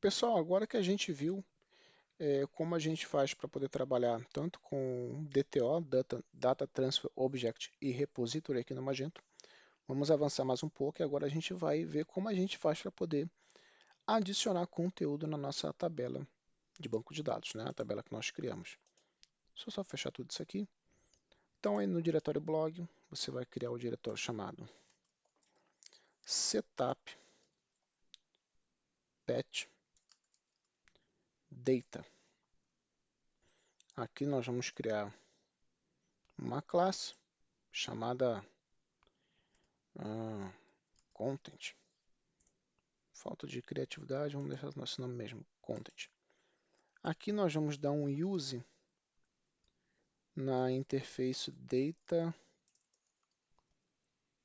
Pessoal, agora que a gente viu como a gente faz para poder trabalhar tanto com DTO, Data Transfer Object e Repository aqui no Magento, vamos avançar mais um pouco e agora a gente vai ver como a gente faz para poder adicionar conteúdo na nossa tabela de banco de dados, né? A tabela que nós criamos. Deixa eu só fechar tudo isso aqui. Então, aí no diretório blog, você vai criar o diretório chamado setup patch data. Aqui nós vamos criar uma classe chamada content. Falta de criatividade, vamos deixar o nosso nome mesmo, content. Aqui nós vamos dar um use na interface data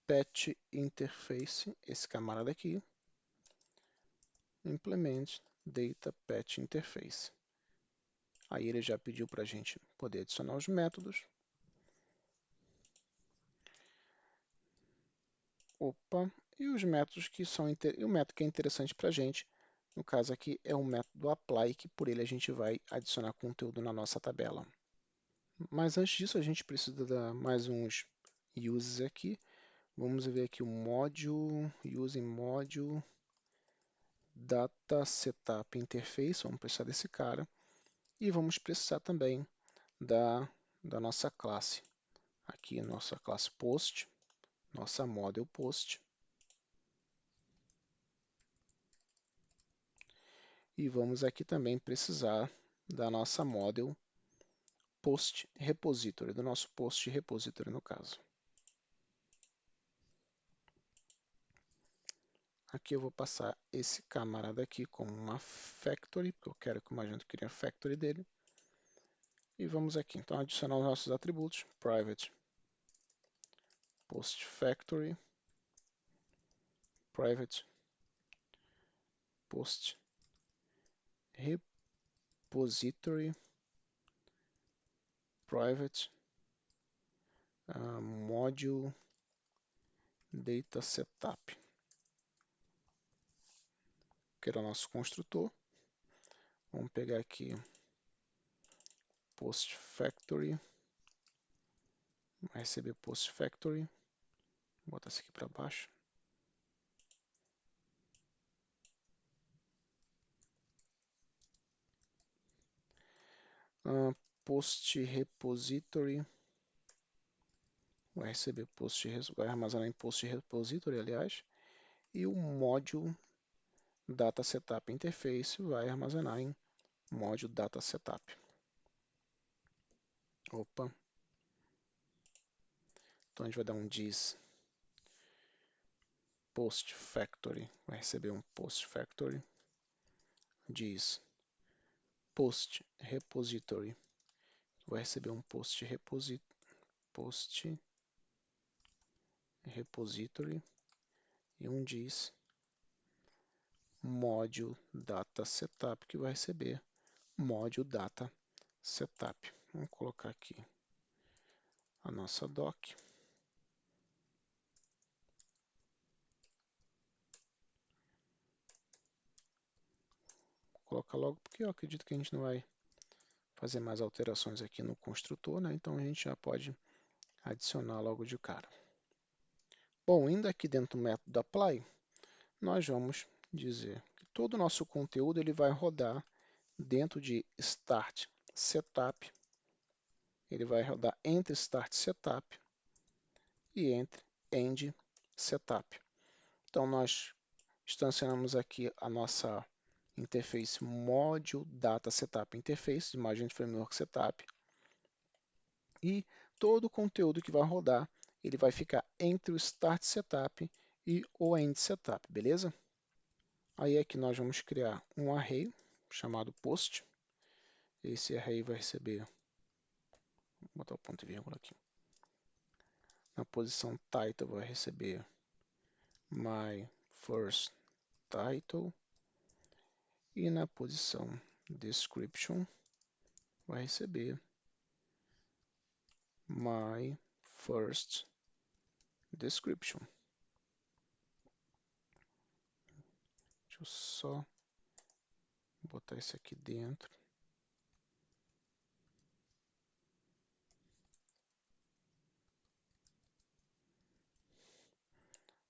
patch interface, esse camarada aqui, implement data patch interface. Aí ele já pediu para a gente poder adicionar os métodos. Opa, e os métodos que são e o método que é interessante para a gente, no caso aqui é o método apply, que por ele a gente vai adicionar conteúdo na nossa tabela. Mas antes disso a gente precisa dar mais uns uses aqui. Vamos ver aqui o module, using module, data setup interface, vamos precisar desse cara. E vamos precisar também da nossa classe. Aqui nossa classe post, nossa model post. E vamos aqui também precisar da nossa model post repository, do nosso post repository no caso. Aqui eu vou passar esse camarada aqui como uma factory, porque eu quero que o Magento crie a factory dele. E vamos aqui, então, adicionar os nossos atributos, private post factory, private post repository, private module data setup, que era o nosso construtor. Vamos pegar aqui post factory, vai receber post factory, vou botar isso aqui para baixo. Post repository, vai armazenar em post repository, aliás, e o module data setup interface vai armazenar em module data setup. Opa. Então a gente vai dar um diz post factory, vai receber um post factory, diz post repository, vai receber um post repository e um diz module data setup, que vai receber module data setup. Vamos colocar aqui a nossa doc. Vou colocar logo porque eu acredito que a gente não vai fazer mais alterações aqui no construtor, né? Então a gente já pode adicionar logo de cara. Bom, indo aqui dentro do método apply, nós vamos dizer que todo o nosso conteúdo ele vai rodar dentro de start setup, ele vai rodar entre start setup e entre end setup. Então nós instanciamos aqui a nossa interface module data setup interface de Magento Framework Setup e todo o conteúdo que vai rodar ele vai ficar entre o start setup e o end setup, beleza? Aí aqui nós vamos criar um array chamado post. Esse array vai receber, vou botar o ponto e vírgula aqui. Na posição title vai receber my first title e na posição description vai receber my first description. Deixa eu só botar isso aqui dentro.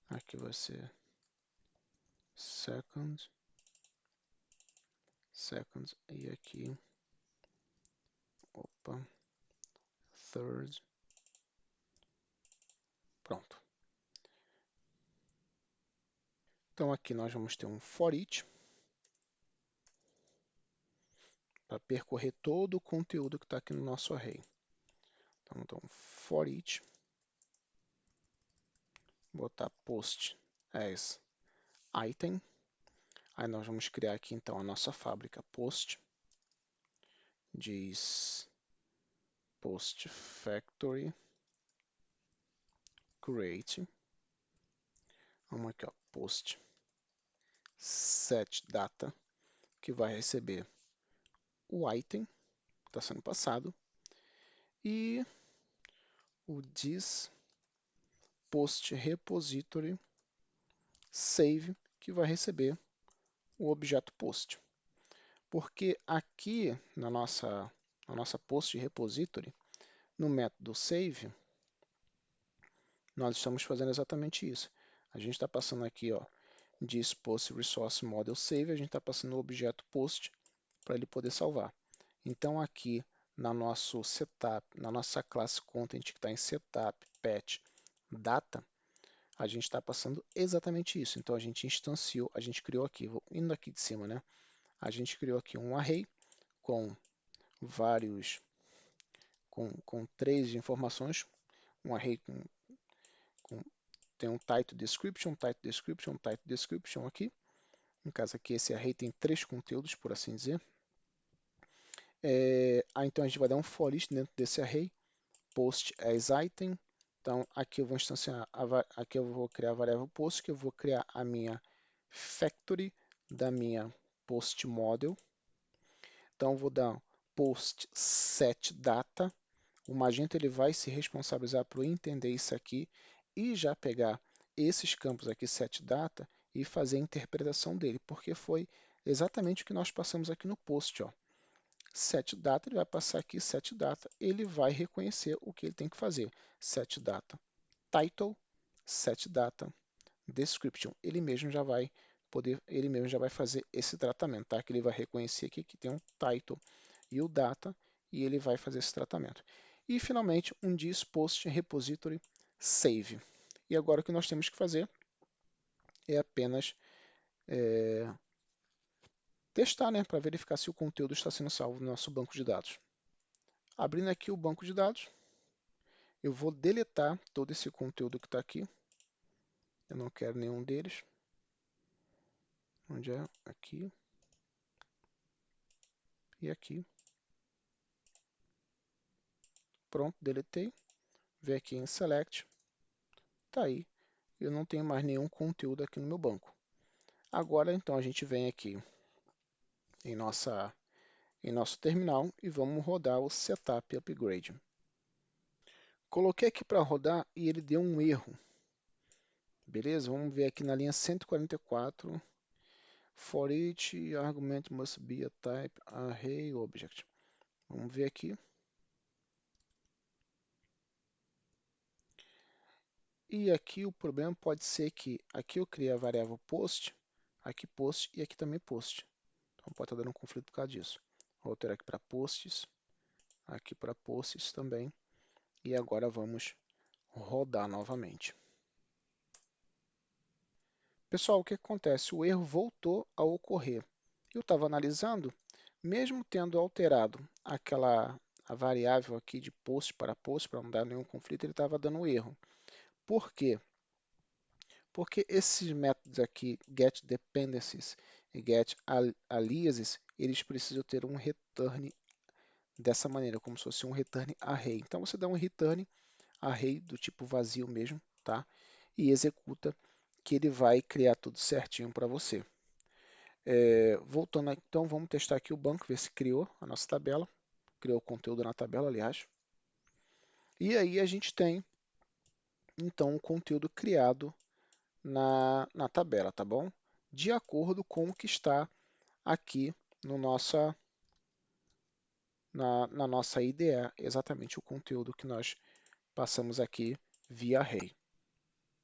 Aqui vai ser seconds, e aqui, opa, third, pronto. Então aqui nós vamos ter um for each, para percorrer todo o conteúdo que está aqui no nosso array. Então for each, botar post as item, aí nós vamos criar aqui então a nossa fábrica post, diz post factory create, vamos aqui ó, post set data, que vai receber o item que está sendo passado, e o diz post repository save, que vai receber o objeto post. Porque aqui na nossa post repository, no método save, nós estamos fazendo exatamente isso. A gente está passando aqui, ó, diz post resource model save, a gente está passando o objeto post para ele poder salvar. Então aqui na nosso setup, na nossa classe content que está em setup, patch, data, a gente está passando exatamente isso. Então a gente instanciou, a gente criou aqui, indo aqui de cima, né? A gente criou aqui um array com vários, com 3 informações, um array com tem um type description, type description aqui. No caso aqui, esse array tem 3 conteúdos, por assim dizer. Então a gente vai dar um for each dentro desse array, post as item. Então aqui eu vou instanciar, aqui eu vou criar a variável post, que eu vou criar a minha factory da minha post model. Então eu vou dar post set data. O Magento ele vai se responsabilizar por entender isso aqui e já pegar esses campos aqui, set data, e fazer a interpretação dele, porque foi exatamente o que nós passamos aqui no post, ó. Set data, ele vai passar aqui set data, ele vai reconhecer o que ele tem que fazer. Set data title, set data description. Ele mesmo já vai fazer esse tratamento, tá? Que ele vai reconhecer aqui que tem um title e o data, e ele vai fazer esse tratamento. E finalmente um diz post repository save. E agora o que nós temos que fazer é apenas testar, né, para verificar se o conteúdo está sendo salvo no nosso banco de dados. Abrindo aqui o banco de dados, eu vou deletar todo esse conteúdo que está aqui. Eu não quero nenhum deles. Onde é? Aqui. E aqui. Pronto, deletei. Vem aqui em Select. Tá aí. Eu não tenho mais nenhum conteúdo aqui no meu banco. Agora, então, a gente vem aqui em nosso terminal e vamos rodar o Setup Upgrade. Coloquei aqui para rodar e ele deu um erro. Beleza? Vamos ver aqui na linha 144. For each argument must be a type array object. Vamos ver aqui. E aqui o problema pode ser que aqui eu criei a variável post e aqui também post. Então pode estar dando um conflito por causa disso. Vou alterar aqui para posts, aqui para posts também. E agora vamos rodar novamente. Pessoal, o que acontece? O erro voltou a ocorrer. Eu estava analisando, mesmo tendo alterado a variável aqui de post para não dar nenhum conflito, ele estava dando erro. Por quê? Porque esses métodos aqui, getDependencies e getAliases, eles precisam ter um return dessa maneira, como se fosse um return array. Então você dá um return array do tipo vazio mesmo, tá? E executa, que ele vai criar tudo certinho para você. Voltando, então vamos testar aqui o banco, ver se criou a nossa tabela, criou o conteúdo na tabela, aliás. E aí a gente tem, então, o conteúdo criado na tabela, tá bom? De acordo com o que está aqui no na nossa IDE exatamente o conteúdo que nós passamos aqui via array.